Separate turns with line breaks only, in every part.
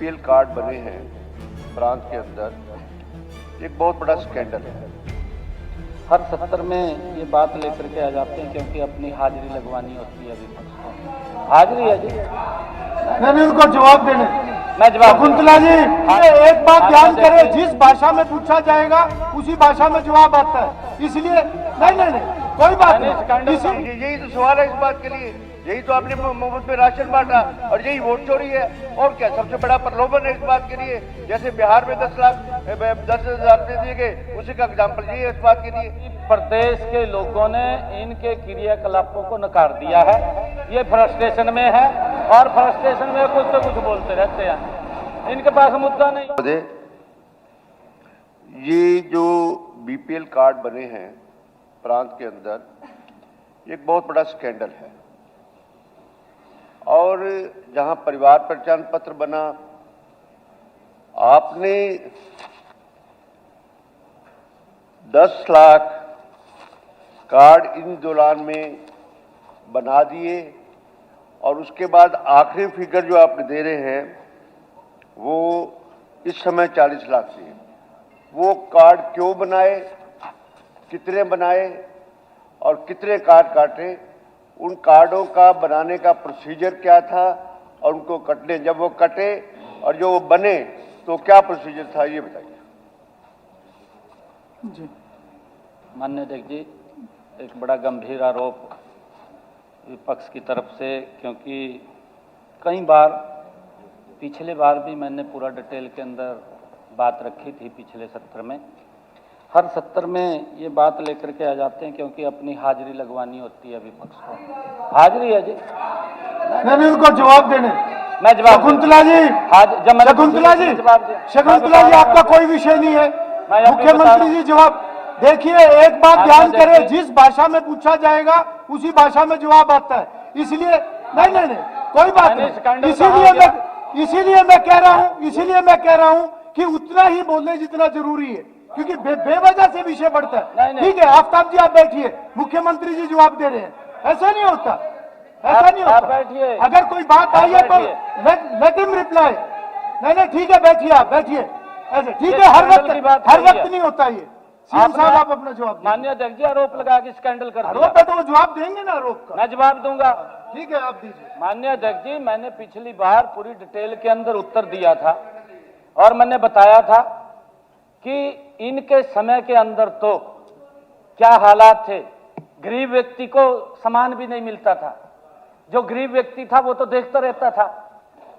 BPL card बने हैं प्रांत के अंदर, एक बहुत बड़ा स्कैंडल है।
हर सत्र में ये बात लेकर के आ जाते हैं क्योंकि अपनी हाजिरी लगवानी होती है विपक्ष को। हाजिरी है जी,
नहीं उनको जवाब देने।
मैं जवाब
शकुंतला जी एक बात ध्यान करें, जिस भाषा में पूछा जाएगा उसी भाषा में जवाब आता है, इसलिए नहीं कोई बात नहीं।
यही तो सवाल है इस बात के लिए, यही तो आपने मुफ्त में राशन बांटा और यही वोट चोरी है। और क्या सबसे बड़ा प्रलोभन है इस बात के लिए? जैसे बिहार में 10,00,000 रुपए दिए गए, उसी का एग्जाम्पल यही है इस बात के लिए।
प्रदेश के लोगों ने इनके क्रियाकलापों को नकार दिया है, ये फ्रस्ट्रेशन में है और फ्रस्ट्रेशन में कुछ से कुछ बोलते रहते हैं, इनके पास मुद्दा नहीं।
ये जो बीपीएल कार्ड बने हैं प्रांत के अंदर, एक बहुत बड़ा स्कैंडल है। और जहां परिवार पहचान पत्र बना, आपने 10 लाख कार्ड इन दौरान में बना दिए और उसके बाद आखिरी फिगर जो आप दे रहे हैं वो इस समय 40 लाख दिए। वो कार्ड क्यों बनाए, कितने बनाए और कितने कार्ड काटे? उन कार्डों का बनाने का प्रोसीजर क्या था और उनको कटने, जब वो कटे और जो वो बने तो क्या प्रोसीजर था, ये बताइए।
जी
माननीय अध्यक्ष जी, एक बड़ा गंभीर आरोप विपक्ष की तरफ से, क्योंकि कई बार पिछले बार भी मैंने पूरा डिटेल के अंदर बात रखी थी पिछले सत्र में। हर सत्र में ये बात लेकर के आ जाते हैं क्योंकि अपनी हाजिरी लगवानी होती है विपक्ष को। हाजिरी है जी,
नहीं उनको जवाब देने।
मैं जवाब
शकुंतला जी शकुंतला जी आपका कोई विषय नहीं है, मुख्यमंत्री जी जवाब। देखिए एक बात ध्यान करें, जिस भाषा में पूछा जाएगा उसी भाषा में जवाब आता है, इसलिए नहीं कोई बात नहीं। इसीलिए मैं कह रहा हूं कि उतना ही बोलने जितना जरूरी है, क्योंकि बेवजह से विषय बढ़ता है। ठीक है आफ्ताब जी आप बैठिए, मुख्यमंत्री जी जवाब दे रहे हैं। ऐसा नहीं होता, ऐसा नहीं होता। अगर कोई बात आई है तो लेट हिम रिप्लाई। नहीं ठीक है बैठिए, आप बैठिए ऐसे। ठीक है हर वक्त नहीं होता ये। सीएम साहब आप अपना जवाब।
माननीय अध्यक्ष जी आरोप लगा के स्कैंडल कर
आरोप है तो वो जवाब देंगे ना आरोप का।
मैं जवाब दूंगा।
ठीक है आप दीजिए।
माननीय अध्यक्ष जी, मैंने पिछली बार पूरी डिटेल के अंदर उत्तर दिया था और मैंने बताया था कि इनके समय के अंदर तो क्या हालात थे, गरीब व्यक्ति को सामान भी नहीं मिलता था। जो गरीब व्यक्ति था वो तो देखता रहता था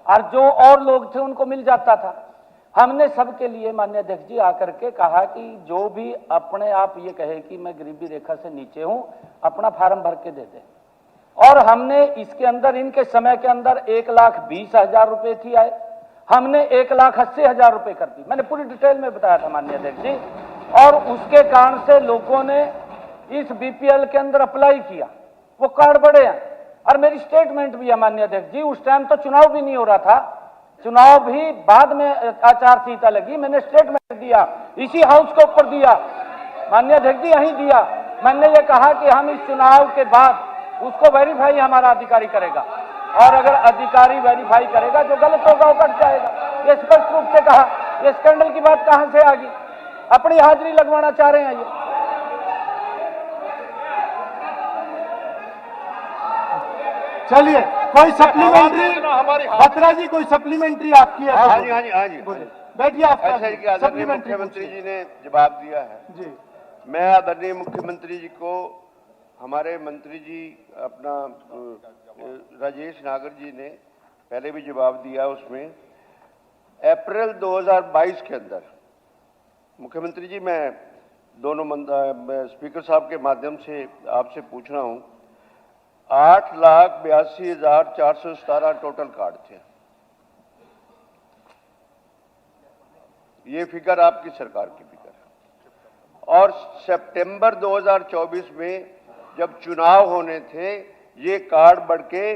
और जो और लोग थे उनको मिल जाता था। हमने सबके लिए माननीय अध्यक्ष जी आकर के कहा कि जो भी अपने आप ये कहे कि मैं गरीबी रेखा से नीचे हूं, अपना फार्म भर के दे दे। और हमने इसके अंदर इनके समय के अंदर 1,20,000 रुपए थी आए, हमने 1,80,000 रुपए कर दी। मैंने पूरी डिटेल में बताया था माननीय अध्यक्ष जी। और उसके कारण से लोगों ने इस बीपीएल के अंदर अप्लाई किया, वो कार्ड बड़े हैं। और मेरी स्टेटमेंट भी है माननीय अध्यक्ष जी, उस टाइम तो चुनाव भी नहीं हो रहा था, चुनाव भी बाद में आचार संहिता लगी, मैंने स्टेटमेंट दिया, इसी हाउस के ऊपर दिया माननीय अध्यक्ष जी, यहीं दिया। मैंने ये कहा कि हम इस चुनाव के बाद उसको वेरीफाई हमारा अधिकारी करेगा और अगर अधिकारी वेरीफाई करेगा जो गलत होगा वो कट जाएगा। ये स्पष्ट रूप से कहा। ये स्कैंडल की बात कहां से आ गई? अपनी हाजिरी लगवाना चाह रहे हैं ये।
चलिए कोई सप्लीमेंट्री, बत्रा जी कोई सप्लीमेंट्री आपकी है?
हाँ जी
बैठिए आप।
आदरणीय मुख्यमंत्री जी ने जवाब दिया है
जी।
मैं आदरणीय मुख्यमंत्री जी को, हमारे मंत्री जी अपना राजेश नागर जी ने पहले भी जवाब दिया उसमें। अप्रैल 2022 के अंदर मुख्यमंत्री जी, मैं दोनों स्पीकर साहब के माध्यम से आपसे पूछ रहा हूं, 8,82,417 टोटल कार्ड थे। ये फिगर आपकी सरकार की फिगर है। और सितंबर 2024 में जब चुनाव होने थे, ये कार्ड बढ़ के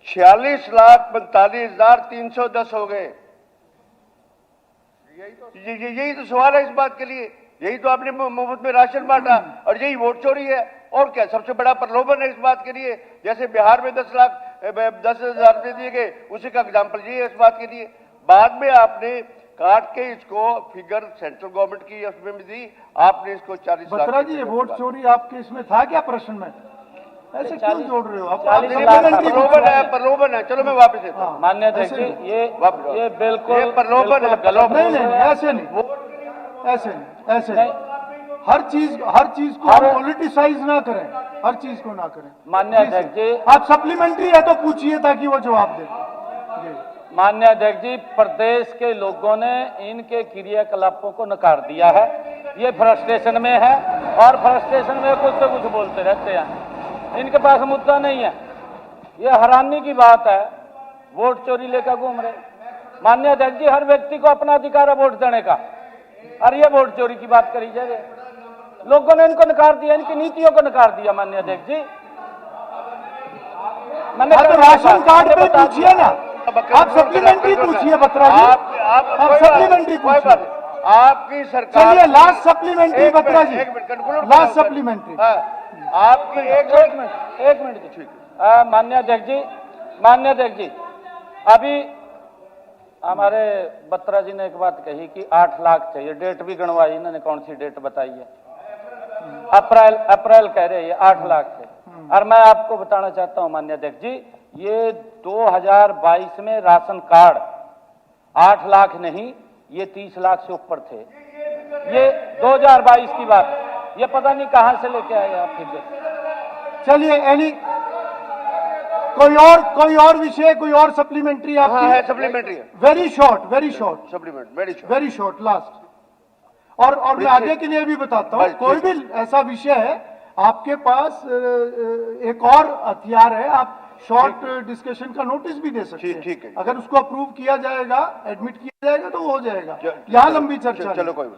46,45,310 हो गए। यही तो सवाल है इस बात के लिए, यही तो आपने मुफ्त में राशन बांटा और यही वोट चोरी है। और क्या सबसे बड़ा प्रलोभन है इस बात के लिए? जैसे बिहार में 10,00,000 रुपए दिए गए, उसी का एग्जाम्पल यही है इस बात के लिए। बाद में आपने काट के इसको फिगर सेंट्रल गवर्नमेंट की उसमें भी दी, आपने इसको 40 लाख
बत्रा जी, ये वोट चोरी आपके इसमें था क्या प्रश्न में? ऐसे क्यों जोड़ रहे हो आप?
40 लाख
supplementary पूछ
प्रलोभन
रहे
है,
हैं।
प्रलोभन है। चलो मैं वापस देता हूं।
मान्य अध्यक्ष जी, ये बिल्कुल
ये प्रलोभन है,
बिल्कुल गलत
नहीं नहीं नहीं, ऐसे नहीं, ऐसे नहीं। हर चीज को
हर-
पॉलिटिसाइज ना करें, हर चीज को ना करें।
मान्य अध्यक्ष जी,
आप सप्लीमेंट्री है तो पूछिए ताकि वो जवाब दे। जी।
मान्य अध्यक्ष जी, प्रदेश के लोगों ने इनके क्रियाकलापों को नकार दिया है। ये फ्रस्ट्रेशन में है और फ्रस्ट्रेशन में कुछ से कुछ बोलते रहते हैं। इनके पास मुद्दा नहीं है। ये हैरानी की बात है, वोट चोरी लेकर घूम रहे। मान्य अध्यक्ष जी, हर व्यक्ति को अपना अधिकार है वोट देने का, और ये वोट चोरी की बात करी जा रही है। लोगों ने इनको नकार दिया, इनकी नीतियों को नकार दिया। मान्य अध्यक्ष जी, मैंने
तो राशन कार्ड पे पूछिए ना, आप सप्लीमेंट्री पूछिए बत्रा जी, आप सप्लीमेंट्री
कोई
पूछिए।
बात नहीं। आपकी सरकार
चलिए लास्ट सप्लीमेंट्री बत्रा जी,
एक मिनट conclude
लास्ट
करो।
सप्लीमेंट्री।
आपकी
एक मिनट जी, ठीक है। मान्य अध्यक्ष जी, मान्य अध्यक्ष जी, अभी हमारे बत्रा जी ने एक बात कही कि 8 लाख चाहिए। डेट भी गणवाई, इन्होंने कौन सी डेट बताई है? अप्रैल कह रहे हैं 8 लाख थे। और मैं आपको बताना चाहता हूं मान्य अध्यक्ष जी, ये 2022 में राशन कार्ड 8 लाख नहीं, ये 30 लाख से ऊपर थे। ये 2022 की बात, ये पता नहीं कहां से लेके आए आप फिगर।
चलिए एनी कोई और विषय, कोई और सप्लीमेंट्री
हाँ है,
आपकी?
सप्लीमेंट्री है,
very short,
supplement very short.
Very short last. और मैं आगे के लिए भी बताता हूँ,
बस,
कोई भी ऐसा विषय है आपके पास, एक और हथियार है, आप शॉर्ट डिस्कशन का नोटिस भी दे सकते हैं।
ठीक है।
अगर उसको अप्रूव किया जाएगा, एडमिट किया जाएगा तो हो जाएगा।
चलो,
यहाँ लंबी चर्चा
चलो
नहीं।
कोई बात।